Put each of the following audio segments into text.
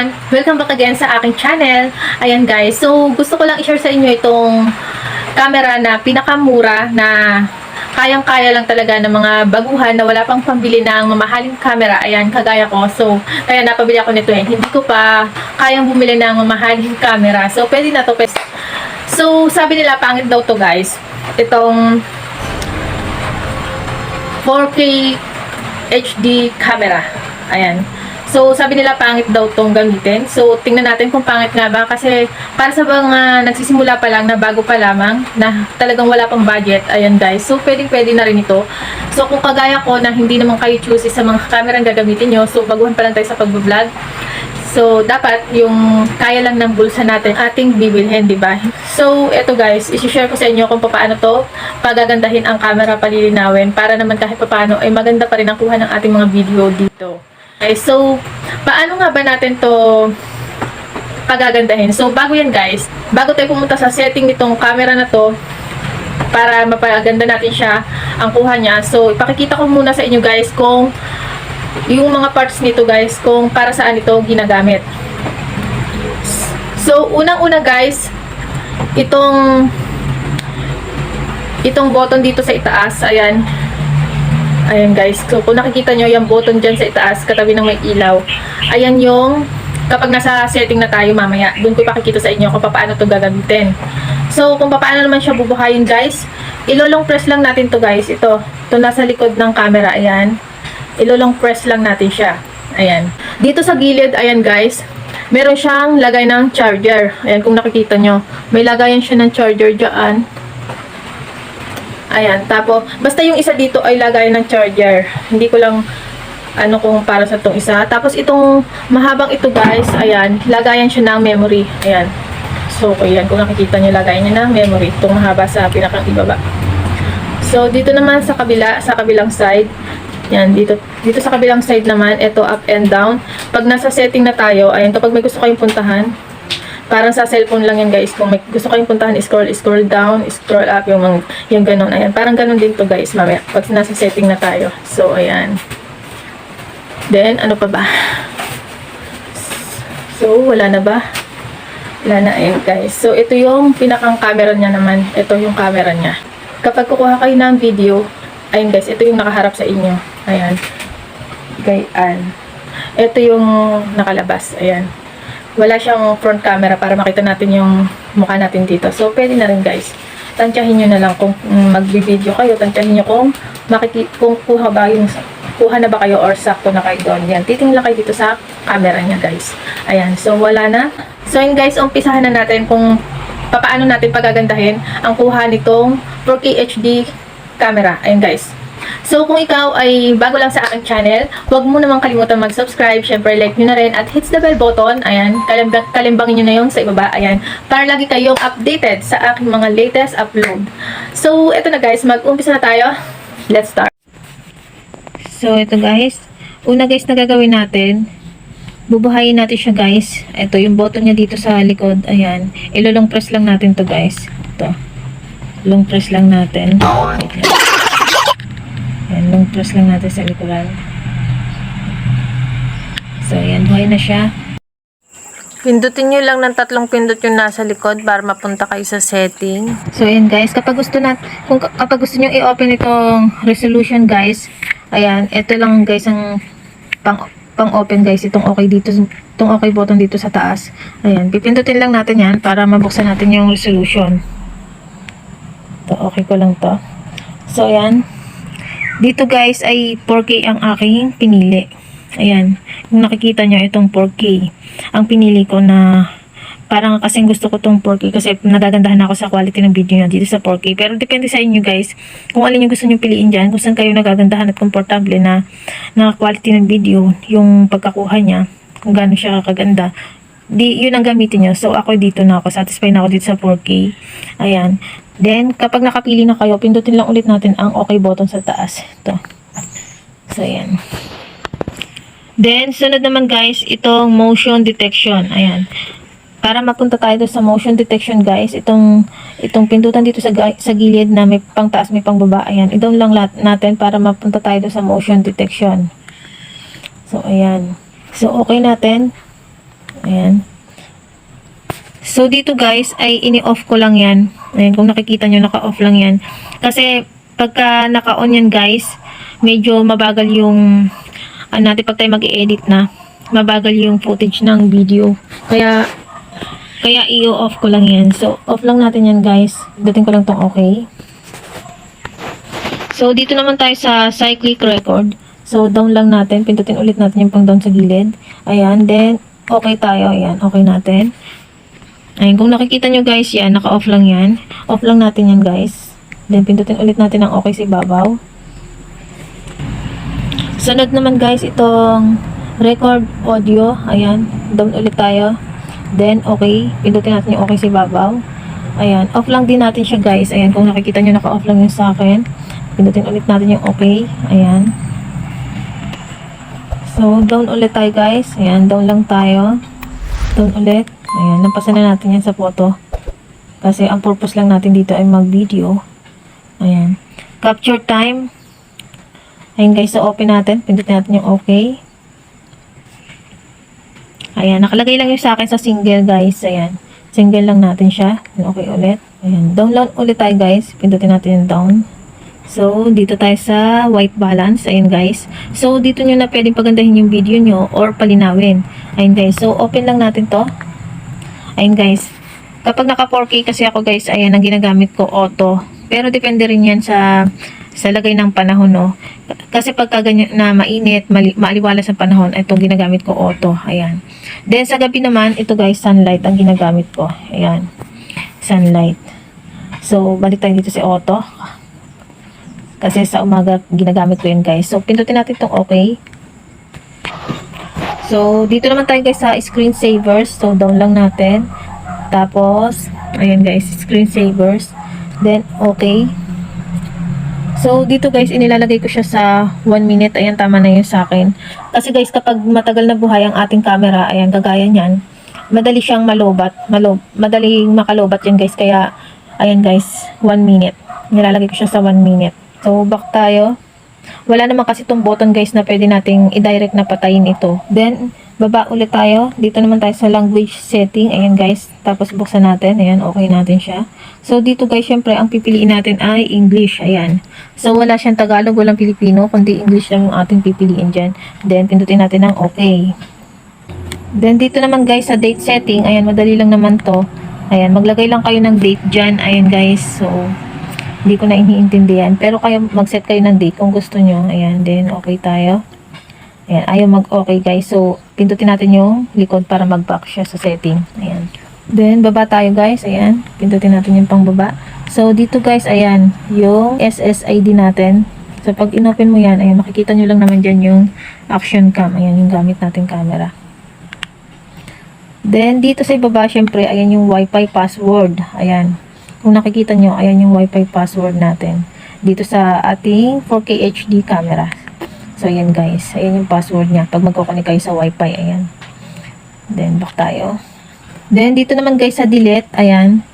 everyone! Welcome back again sa aking channel. Ayan guys, so gusto ko lang i-share sa inyo itong camera na pinakamura na kayang-kaya lang talaga ng mga baguhan na wala pang pambili ng mamahaling camera. Ayan, kagaya ko. So, kaya napabili ako nito eh. Hindi ko pa kayang bumili ng mamahaling camera. So, pwede na to. So, sabi nila pangit daw to guys. Itong 4K HD camera. Ayan. So, sabi nila pangit daw tong gamitin. So, tingnan natin kung pangit nga ba. Kasi, para sa mga nagsisimula pa lang, na bago pa lamang, na talagang wala pang budget. Ayan guys. So, pwede na rin ito. So, kung kagaya ko na hindi naman kayo choosy sa mga camera ang gagamitin nyo. So, baguhan pa lang tayo sa pag-vlog. So, dapat yung kaya lang ng bulsa natin ating bibilhin, di ba? So, eto guys, isi-share ko sa inyo kung paano to pagagandahin ang camera, palilinawin, para naman kahit paano ay maganda pa rin ang kuha ng ating mga video dito. Okay, so, paano nga ba natin to pagagandahin? So, bago yan guys, bago tayo pumunta sa setting nitong camera na to, para mapaganda natin siya, ang kuha niya. So, ipakikita ko muna sa inyo guys kung yung mga parts nito guys, kung para saan ito ginagamit. So, unang-una guys, itong button dito sa itaas, ayan. Ayan guys, so kung nakikita nyo yung button dyan sa itaas, katabi ng may ilaw, ayan yung, kapag nasa setting na tayo mamaya, dun ko ipakikita sa inyo kung paano ito gagamitin. So, kung paano naman siya bubuhayin guys, ilolong press lang natin to guys, ito nasa likod ng camera, ayan. Ilolong press lang natin siya. Ayan. Dito sa gilid, ayan guys, meron siyang lagay ng charger. Ayan, kung nakikita nyo, may lagayan siya ng charger dyan. Ayan, tapos, basta yung isa dito ay lagayan ng charger. Hindi ko lang, kung para sa itong isa. Tapos, itong mahabang ito guys, ayan, lagayan siya ng memory. Ayan. So, ayan, kung nakikita nyo, lagayan niya ng memory. Itong mahaba sa pinakang ibaba. So, dito naman sa kabilang side, yan, dito sa kabilang side naman, ito up and down. Pag nasa setting na tayo, ayan, kapag may gusto kayong puntahan, parang sa cellphone lang yan guys, kung may gusto kayong puntahan, scroll down, scroll up, yung ganun, ayan, parang ganun din to guys, mamaya, pag nasa setting na tayo. So, ayan. Then, ano pa ba? So, wala na ba? Wala na, ayan guys. So, ito yung pinakang camera niya naman, ito yung camera niya. Kapag kukuha kayo ng video, ayun guys, ito yung nakaharap sa inyo. Ayan. Gayaan. Ito yung nakalabas. Ayan. Wala siyang front camera para makita natin yung mukha natin dito. So, pwede na rin guys. Tansyahin nyo na lang kung magbi-video kayo. Tansyahin nyo kung kuha na ba kayo or sakto na kayo doon. Yan. Titingin lang kayo dito sa camera niya guys. Ayan. So, wala na. So, yun guys, umpisahan na natin kung paano natin pagagandahin ang kuha nitong 4K HD camera. Ayan guys. So, kung ikaw ay bago lang sa aking channel, huwag mo namang kalimutan mag-subscribe. Syempre, like nyo na rin at hits the bell button. Ayan, kalimbangin nyo na yung sa ibaba. Ayan, para lagi kayong updated sa aking mga latest upload. So, eto na guys, mag-umpisa na tayo. Let's start. So, ito guys. Una guys na gagawin natin, bubuhayin natin siya guys. Ito, yung button niya dito sa likod. Ayan, ilolong press lang natin to guys. Ito. Long press lang natin. Ayan, long press lang natin sa likuran. So, ayan, buhay na siya. Pindutin nyo lang ng 3 pindot yung nasa likod para mapunta kayo sa setting. So, ayan guys, kapag gusto nyo i-open itong resolution guys, ayan, ito lang guys ang pang-open guys, itong okay dito, itong okay button dito sa taas. Ayan, pipindutin lang natin yan para mabuksan natin yung resolution. Ito, okay ko lang to. So, ayan. Dito guys ay 4K ang aking pinili. Ayan. Kung nakikita nyo itong 4K. Ang pinili ko na parang kasing gusto ko itong 4K kasi nagagandahan ako sa quality ng video nyo dito sa 4K. Pero depende sa inyo guys kung alin yung gusto nyo piliin dyan. Kung saan kayo nagagandahan at komportable na quality ng video. Yung pagkakuha niya. Kung gaano siya kaganda. Yun ang gamitin nyo. So ako dito na ako. Satisfied na ako dito sa 4K. Ayan. Then, kapag nakapili na kayo, pindutin lang ulit natin ang okay button sa taas. Ito. So, ayan. Then, sunod naman guys, itong motion detection. Ayan. Para mapunta tayo sa motion detection guys, itong pindutan dito sa gilid na may pang taas, may pang baba. Ayan. I-down lang natin para mapunta tayo sa motion detection. So, ayan. So, okay natin. Ayan. So, dito guys, ay ini-off ko lang yan. Ayan, kung nakikita nyo, naka-off lang yan. Kasi, pagka naka-on yan guys, medyo mabagal yung, natin pag tayo mag-edit na, mabagal yung footage ng video. Kaya i-off ko lang yan. So, off lang natin yan guys. Dating ko lang tong okay. So, dito naman tayo sa cyclic record. So, down lang natin. Pindutin ulit natin yung pang down sa gilid. Ayan. Then, okay tayo. Ayan. Okay natin. Ayan. Kung nakikita nyo guys, yan. Naka-off lang yan. Off lang natin yan guys. Then, pindutin ulit natin ang okay sa ibabaw. Sunod naman guys, itong record audio. Ayan. Down ulit tayo. Then, okay. Pindutin natin yung okay sa ibabaw. Ayan. Off lang din natin siya guys. Ayan. Kung nakikita nyo, naka-off lang yung sa akin. Pindutin ulit natin yung okay. Ayan. So, down ulit tayo guys. Ayan. Down lang tayo. Down ulit. Ayan. Nampasan na natin yan sa photo. Kasi ang purpose lang natin dito ay mag-video. Ayan. Capture time. Ayan guys. So, open natin. Pindutin natin yung okay. Ayan, nakalagay lang yung sa akin sa single guys. Ayan, single lang natin siya. Okay ulit. Ayan, down lang ulit tayo guys. Pindutin natin yung down. So, dito tayo sa white balance. Ayan guys. So, dito nyo na pwedeng pagandahin yung video nyo or palinawin. Ayan guys. So, open lang natin to. Ayan guys. Kapag naka 4K kasi ako guys, ayan, ang ginagamit ko auto. Pero depende rin yan sa lagay ng panahon, no. Kasi pagka ganyan na mainit, maaliwalas ang panahon, ito ginagamit ko auto. Ayan. Then sa gabi naman, ito guys, sunlight ang ginagamit ko. Ayan. Sunlight. So, balik tayo dito sa auto. Kasi sa umaga, ginagamit ko yun guys. So, pindutin natin itong okay. So, dito naman tayo guys sa screensavers. So, down lang natin. Tapos, ayan guys, screensavers. Then, okay. So, dito guys, inilalagay ko siya sa 1 minute. Ayan, tama na yun sa akin. Kasi guys, kapag matagal na buhay ang ating camera, ayan, kagaya niyan, madali siyang malobat. Madaling makalobat yan guys. Kaya, ayan guys, 1 minute. Nilalagay ko siya sa 1 minute. So, back tayo. Wala naman kasi itong button guys na pwede nating i-direct na patayin ito. Then, baba ulit tayo. Dito naman tayo sa language setting. Ayan guys. Tapos buksan natin. Ayan, okay natin siya. So, dito guys, syempre, ang pipiliin natin ay English. Ayan. So, wala siyang Tagalog, walang Pilipino, kundi English lang yung ating pipiliin dyan. Then, pindutin natin ang okay. Then, dito naman guys, sa date setting. Ayan, madali lang naman to. Ayan, maglagay lang kayo ng date dyan. Ayan guys. So, hindi ko na iniintindihan. Pero kayo, mag-set kayo ng date kung gusto nyo. Ayan, then, okay tayo. Ayan, ayaw mag-okay guys. So, pindutin natin yung likod para mag-back siya sa setting. Ayan. Then, baba tayo guys. Ayan. Pindutin natin yung pangbaba. So, dito guys, ayan, yung SSID natin. So, pag inopen mo yan, ayan, makikita nyo lang naman dyan yung action cam. Ayan, yung gamit natin camera. Then, dito sa ibaba, syempre, ayan yung Wi-Fi password. Ayan. Kung nakikita nyo, ayan yung Wi-Fi password natin. Dito sa ating 4K HD camera. So, ayan guys. Ayan yung password niya. Pag magkoconnect kayo sa Wi-Fi, ayan. Then, back tayo. Then, dito naman guys sa delete, ayan.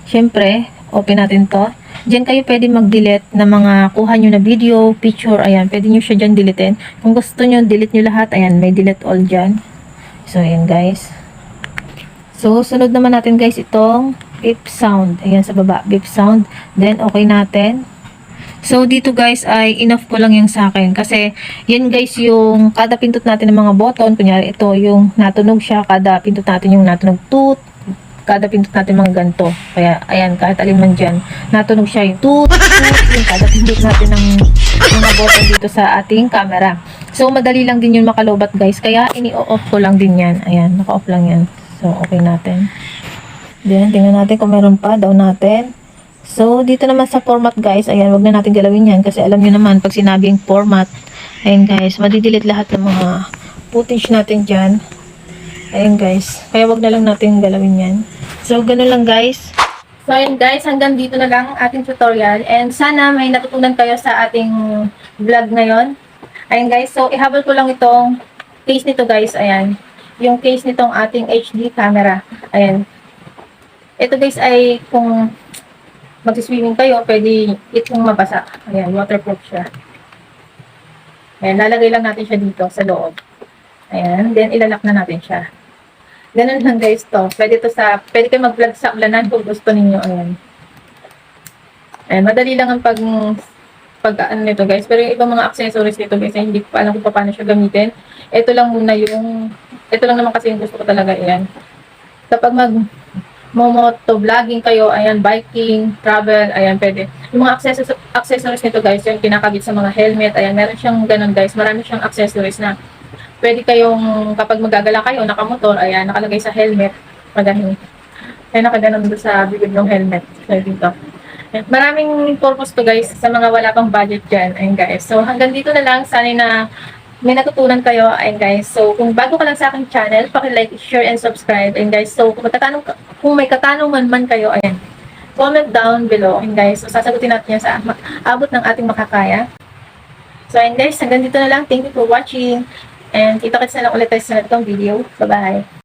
Syempre, open natin to. Diyan kayo pwede mag-delete ng mga kuha nyo na video, picture, ayan. Pwede nyo siya dyan deletein. Kung gusto nyo, delete nyo lahat. Ayan, may delete all dyan. So, ayan guys. So, sunod naman natin guys itong beep sound. Ayan sa baba, beep sound. Then, okay natin. So, dito guys ay enough ko lang yung sa akin. Kasi, yan guys yung kada pindot natin ng mga button. Kunyari, ito yung natunog siya. Kada pindot natin yung natunog toot. Kada pindot natin mga ganito. Kaya, ayan, kahit alin man dyan. Natunog siya yung toot, toot. Yung kada pindot natin ng mga button dito sa ating camera. So, madali lang din yun makalobat guys. Kaya, ini-off ko lang din yan. Ayan, naka-off lang yan. So, okay natin. Then, tingnan natin kung meron pa. Down natin. So, dito naman sa format guys, ayan, wag na natin galawin yan kasi alam nyo naman, pag sinabing format, ayan guys, madidelete lahat ng mga footage natin dyan. Ayan guys, kaya wag na lang natin galawin yan. So, ganun lang guys. So, ayan guys, hanggang dito na lang ang ating tutorial and sana may natutunan kayo sa ating vlog ngayon. Ayan guys, so ihabol ko lang itong case nito guys, ayan. Yung case nitong ating HD camera. Ayan. Ito guys ay kung mag-swimming kayo, pwede itong mabasa. Ayan, waterproof siya. Ayan, lalagay lang natin siya dito sa loob. Ayan, then ilalak na natin siya. Ganun lang guys to. Pwede kayo mag-vlog sa ulanan kung gusto ninyo. Ayan. Ayan, madali lang ang pag nito guys. Pero yung ibang mga accessories nito guys, ay hindi ko pa alam kung paano siya gamitin. Ito lang naman kasi yung gusto ko talaga. Ayan. Kapag moto vlogging kayo, ayan, biking, travel, ayan, pwede. Yung mga accessories nito guys, yung kinakabit sa mga helmet, ayan, meron siyang ganun guys. Marami siyang accessories na pwede kayong, kapag magagala kayo, nakamotor, ayan, nakalagay sa helmet, magaling. Ay, nakaganon doon sa bibig ng helmet. So, dito. Ayan, maraming purpose to guys, sa mga wala pang budget dyan. Ayun guys. So, hanggang dito na lang. Sana na may natutunan kayo. Ayun guys. So, kung bago ka lang sa aking channel, paki-like, share, and subscribe. Ayun guys. So, kung may katanungan man kayo, ayan, comment down below. Ayun guys. So, sasagutin natin yan sa abot ng ating makakaya. So, ayun guys, hanggang dito na lang. Thank you for watching. And kita-kits na lang ulit tayo sa sunod kong video. Bye-bye!